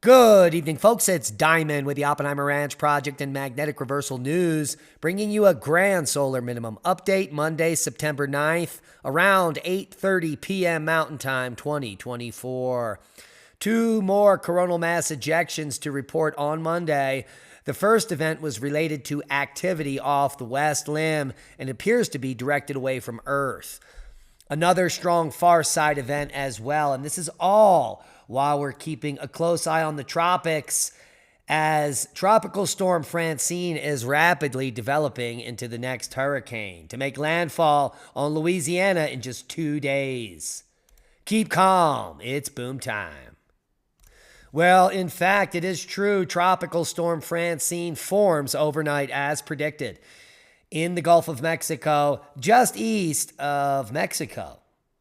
Good evening, folks. It's Diamond with the Oppenheimer Ranch Project and Magnetic Reversal News, bringing you a grand solar minimum update Monday, September 9th, around 8:30 p.m. Mountain Time 2024. Two more coronal mass ejections to report on Monday. The first event was related to activity off the west limb and appears to be directed away from Earth. Another strong far side event as well, and this is all while we're keeping a close eye on the tropics as Tropical Storm Francine is rapidly developing into the next hurricane to make landfall on Louisiana in just 2 days. Keep calm, it's boom time. Well, in fact, it is true. Tropical Storm Francine forms overnight as predicted in the Gulf of Mexico, just east of Mexico.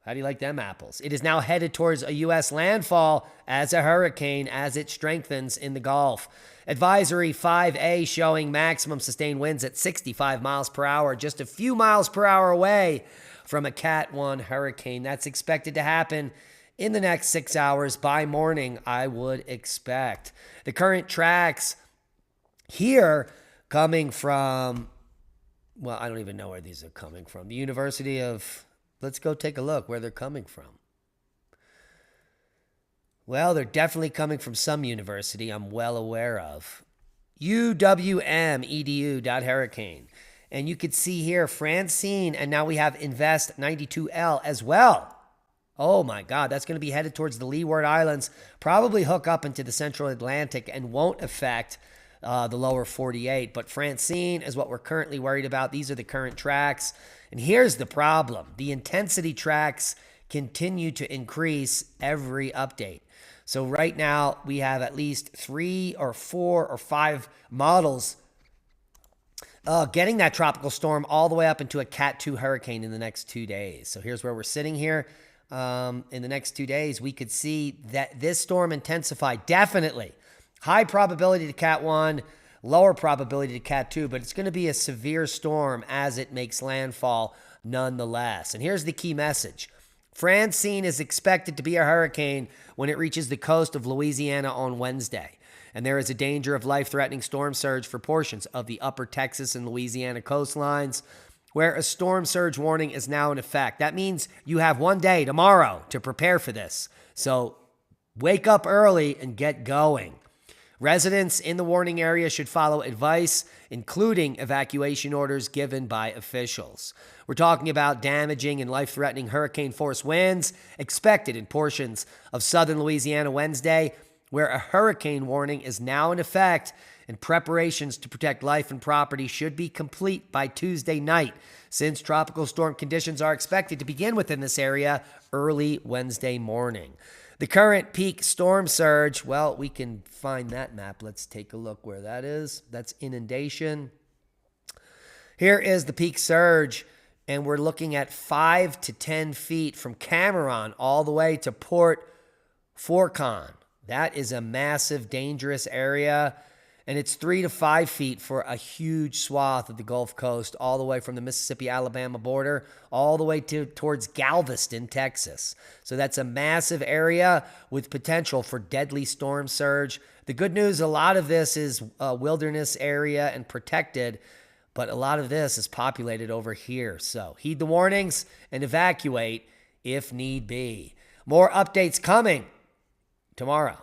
How do you like them apples? It is now headed towards a U.S. landfall as a hurricane as it strengthens in the Gulf. Advisory 5A showing maximum sustained winds at 65 miles per hour, just a few miles per hour away from a Cat 1 hurricane. That's expected to happen in the next 6 hours by morning, I would expect. The current tracks here coming from, well, I don't even know where these are coming from. The University of... Let's go take a look where they're coming from. Well, they're definitely coming from some university I'm well aware of. UWM-edu.hurricane. And you could see here Francine, and now we have Invest 92L as well. Oh my God, that's going to be headed towards the Leeward Islands, probably hook up into the Central Atlantic and won't affect the lower 48. But Francine is what we're currently worried about. These are the current tracks. And here's the problem. The intensity tracks continue to increase every update. So right now we have at least 3 or 4 or 5 models getting that tropical storm all the way up into a Cat 2 hurricane in the next 2 days. So here's where we're sitting here. In the next 2 days, we could see that this storm intensify definitely. High probability to Cat 1, lower probability to Cat 2, but it's going to be a severe storm as it makes landfall nonetheless. And here's the key message. Francine is expected to be a hurricane when it reaches the coast of Louisiana on Wednesday. And there is a danger of life-threatening storm surge for portions of the upper Texas and Louisiana coastlines, where a storm surge warning is now in effect. That means you have 1 day, tomorrow, to prepare for this. So wake up early and get going. Residents in the warning area should follow advice, including evacuation orders given by officials. We're talking about damaging and life-threatening hurricane-force winds expected in portions of southern Louisiana Wednesday, where a hurricane warning is now in effect, and preparations to protect life and property should be complete by Tuesday night, since tropical storm conditions are expected to begin within this area early Wednesday morning. The current peak storm surge, well, we can find that map. Let's take a look where that is. That's inundation. Here is the peak surge, and we're looking at 5 to 10 feet from Cameron all the way to Port Forcon. That is a massive, dangerous area, and it's 3 to 5 feet for a huge swath of the Gulf Coast, all the way from the Mississippi-Alabama border, all the way towards Galveston, Texas. So that's a massive area with potential for deadly storm surge. The good news, a lot of this is a wilderness area and protected, but a lot of this is populated over here. So heed the warnings and evacuate if need be. More updates coming tomorrow.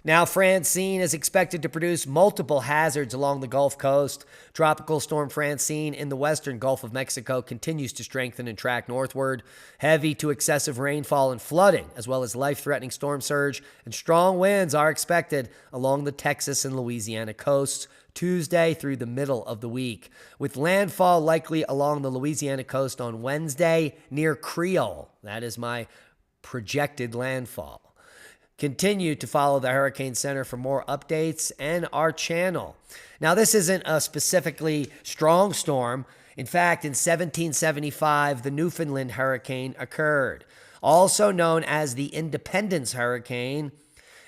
Now, Francine is expected to produce multiple hazards along the Gulf Coast. Tropical Storm Francine in the western Gulf of Mexico continues to strengthen and track northward. Heavy to excessive rainfall and flooding, as well as life-threatening storm surge and strong winds are expected along the Texas and Louisiana coasts Tuesday through the middle of the week, with landfall likely along the Louisiana coast on Wednesday near Creole. That is my projected landfall. Continue to follow the Hurricane Center for more updates and our channel. Now, this isn't a specifically strong storm. In fact, in 1775, the Newfoundland hurricane occurred, also known as the Independence Hurricane.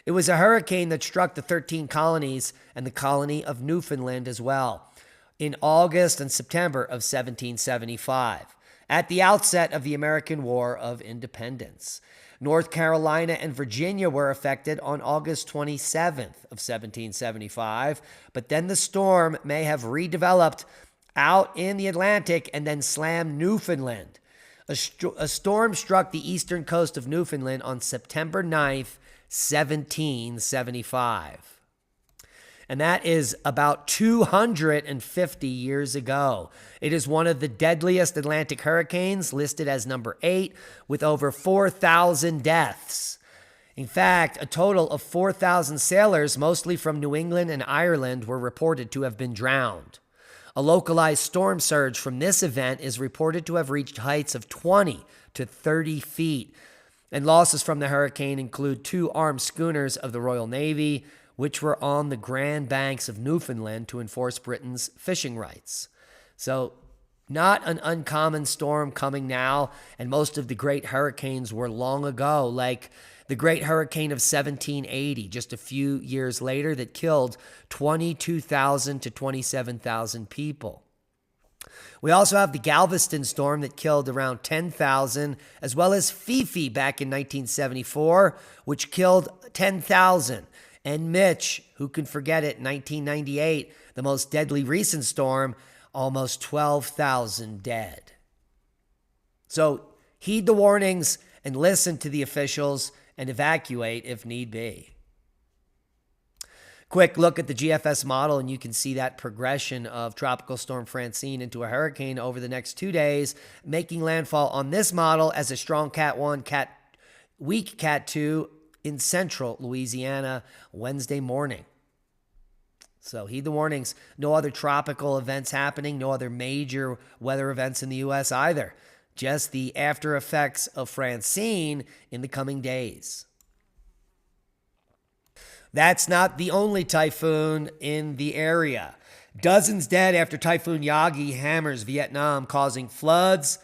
It was a hurricane that struck the 13 colonies and the colony of Newfoundland as well in August and September of 1775, at the outset of the American War of Independence. North Carolina and Virginia were affected on August 27th of 1775, but then the storm may have redeveloped out in the Atlantic and then slammed Newfoundland. A storm struck the eastern coast of Newfoundland on September 9th, 1775. And that is about 250 years ago. It is one of the deadliest Atlantic hurricanes, listed as number 8, with over 4,000 deaths. In fact, a total of 4,000 sailors, mostly from New England and Ireland, were reported to have been drowned. A localized storm surge from this event is reported to have reached heights of 20 to 30 feet. And losses from the hurricane include 2 armed schooners of the Royal Navy, which were on the Grand Banks of Newfoundland to enforce Britain's fishing rights. So, not an uncommon storm coming now, and most of the great hurricanes were long ago, like the Great Hurricane of 1780, just a few years later, that killed 22,000 to 27,000 people. We also have the Galveston storm that killed around 10,000, as well as Fifi back in 1974, which killed 10,000. And Mitch, who can forget it, 1998, the most deadly recent storm, almost 12,000 dead. So heed the warnings and listen to the officials and evacuate if need be. Quick look at the GFS model, and you can see that progression of Tropical Storm Francine into a hurricane over the next 2 days, making landfall on this model as a strong Cat 1, weak Cat 2, in central Louisiana Wednesday morning. So heed the warnings. No other tropical events happening, no other major weather events in the U.S. either. Just the after effects of Francine in the coming days. That's not the only typhoon in the area. Dozens dead after Typhoon Yagi hammers Vietnam, causing floods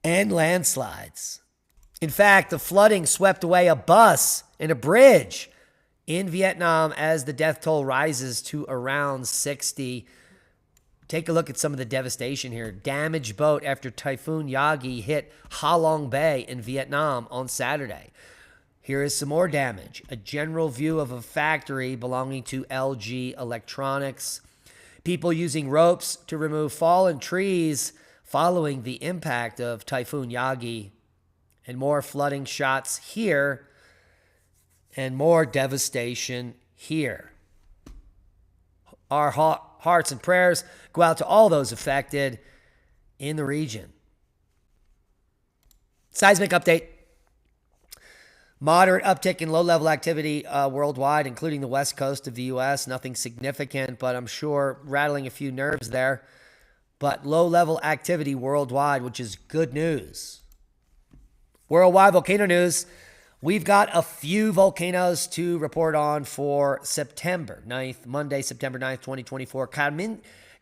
and landslides. In fact, the flooding swept away a bus and a bridge in Vietnam as the death toll rises to around 60. Take a look at some of the devastation here. Damaged boat after Typhoon Yagi hit Ha Long Bay in Vietnam on Saturday. Here is some more damage. A general view of a factory belonging to LG Electronics. People using ropes to remove fallen trees following the impact of Typhoon Yagi. And more flooding shots here, and more devastation here. Our hearts and prayers go out to all those affected in the region. Seismic update. Moderate uptick in low-level activity worldwide, including the west coast of the U.S. Nothing significant, but I'm sure rattling a few nerves there. But low-level activity worldwide, which is good news. Worldwide volcano news. We've got a few volcanoes to report on for September 9th, Monday, September 9th, 2024.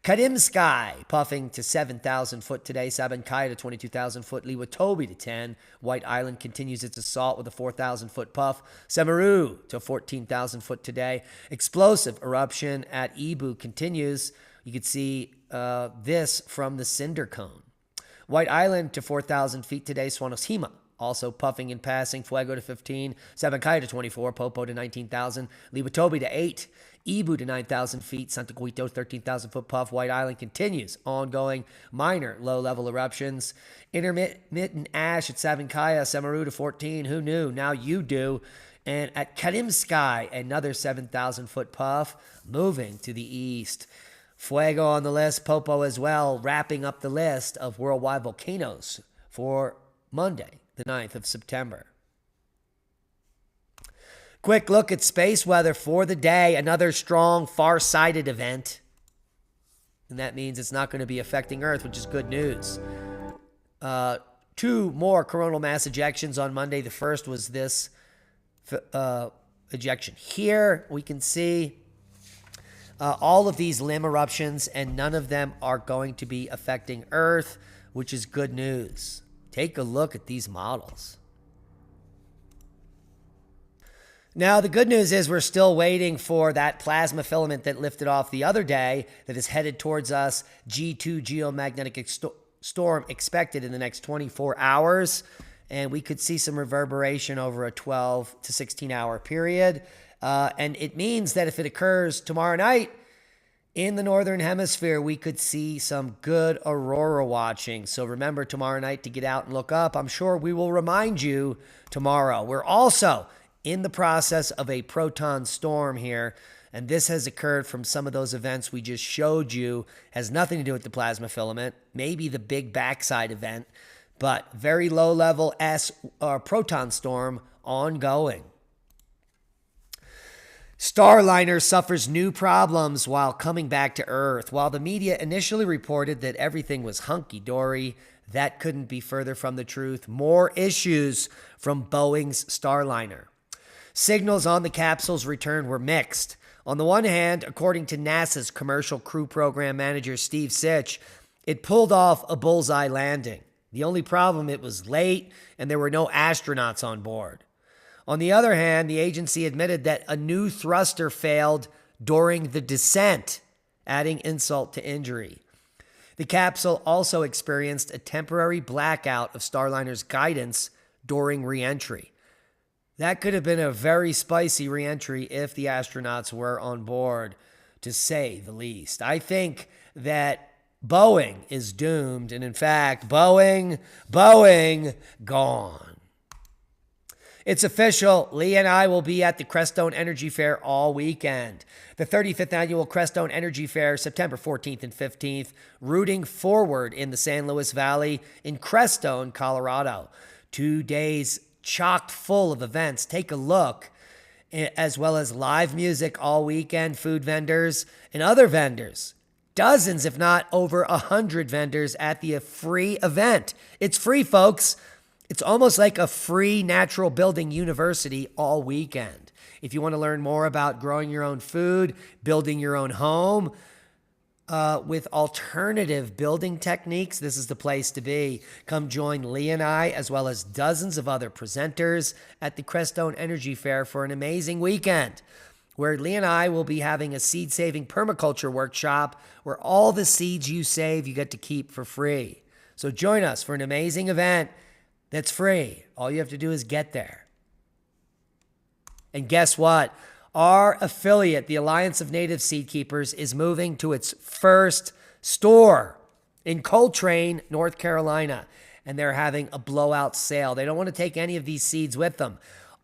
Kadimsky puffing to 7,000 foot today. Sabancaya to 22,000 foot. Liwatobi to 10. White Island continues its assault with a 4,000 foot puff. Semeru to 14,000 foot today. Explosive eruption at Ibu continues. You can see this from the cinder cone. White Island to 4,000 feet today. Swanosima also puffing and passing. Fuego to 15. Sabancaya to 24. Popo to 19,000. Liwatobi to 8. Ibu to 9,000 feet. Santa Guito, 13,000 foot puff. White Island continues. Ongoing minor low-level eruptions. Intermittent ash at Sabancaya. Semeru to 14. Who knew? Now you do. And at Kadimsky, another 7,000 foot puff. Moving to the east. Fuego on the list. Popo as well. Wrapping up the list of worldwide volcanoes for Monday, the 9th of September. Quick look at space weather for the day. Another strong, far-sighted event. And that means it's not going to be affecting Earth, which is good news. 2 more coronal mass ejections on Monday. The first was this ejection here. We can see all of these limb eruptions, and none of them are going to be affecting Earth, which is good news. Take a look at these models. Now, the good news is we're still waiting for that plasma filament that lifted off the other day that is headed towards us. G2 geomagnetic storm expected in the next 24 hours. and we could see some reverberation over a 12 to 16 hour period. And it means that if it occurs tomorrow night in the Northern Hemisphere, we could see some good aurora watching. So remember tomorrow night to get out and look up. I'm sure we will remind you tomorrow. We're also in the process of a proton storm here, and this has occurred from some of those events we just showed you. Has nothing to do with the plasma filament, maybe the big backside event, but very low level proton storm ongoing. Starliner suffers new problems while coming back to Earth. While the media initially reported that everything was hunky-dory, that couldn't be further from the truth. More issues from Boeing's Starliner. Signals on the capsule's return were mixed. On the one hand, according to NASA's Commercial Crew Program Manager Steve Sitch, it pulled off a bullseye landing. The only problem, it was late and there were no astronauts on board. On the other hand, the agency admitted that a new thruster failed during the descent, adding insult to injury. The capsule also experienced a temporary blackout of Starliner's guidance during re-entry. That could have been a very spicy re-entry if the astronauts were on board, to say the least. I think that Boeing is doomed, and in fact, Boeing, gone. It's official. Lee and I will be at the Crestone Energy Fair all weekend. The 35th Annual Crestone Energy Fair, September 14th and 15th, rooting forward in the San Luis Valley in Crestone, Colorado. 2 days chock full of events. Take a look, as well as live music all weekend, food vendors, and other vendors. Dozens, if not over 100 vendors at the free event. It's free, folks. It's almost like a free natural building university all weekend. If you want to learn more about growing your own food, building your own home with alternative building techniques, this is the place to be. Come join Lee and I, as well as dozens of other presenters at the Crestone Energy Fair for an amazing weekend, where Lee and I will be having a seed-saving permaculture workshop where all the seeds you save, you get to keep for free. So join us for an amazing event that's free. All you have to do is get there. And guess what? Our affiliate, the Alliance of Native Seed Keepers, is moving to its first store in Coltrane, North Carolina. And they're having a blowout sale. They don't want to take any of these seeds with them.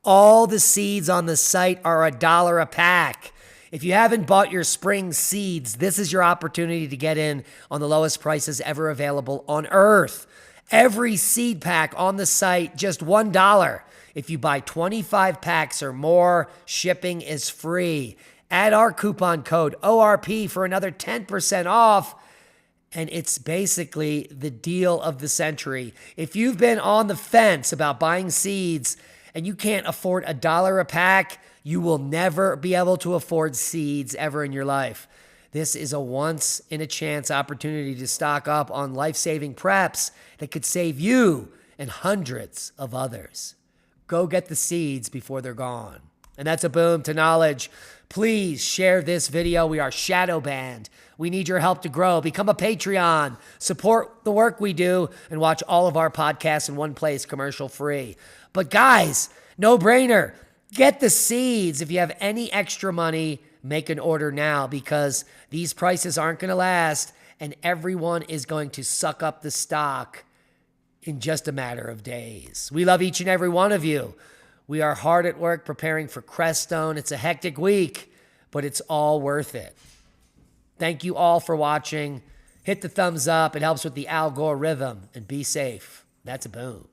All the seeds on the site are $1 a pack. If you haven't bought your spring seeds, this is your opportunity to get in on the lowest prices ever available on Earth. Every seed pack on the site, just $1. If you buy 25 packs or more, shipping is free. Add our coupon code ORP for another 10% off. And it's basically the deal of the century. If you've been on the fence about buying seeds and you can't afford $1 a pack, you will never be able to afford seeds ever in your life. This is a once-in-a-chance opportunity to stock up on life-saving preps that could save you and hundreds of others. Go get the seeds before they're gone. And that's a boom to knowledge. Please share this video. We are shadow banned. We need your help to grow. Become a Patreon. Support the work we do and watch all of our podcasts in one place, commercial free. But guys, no brainer. Get the seeds. If you have any extra money, make an order now, because these prices aren't going to last and everyone is going to suck up the stock in just a matter of days. We love each and every one of you. We are hard at work preparing for Crestone. It's a hectic week, but it's all worth it. Thank you all for watching. Hit the thumbs up. It helps with the algorithm, and be safe. That's a boom.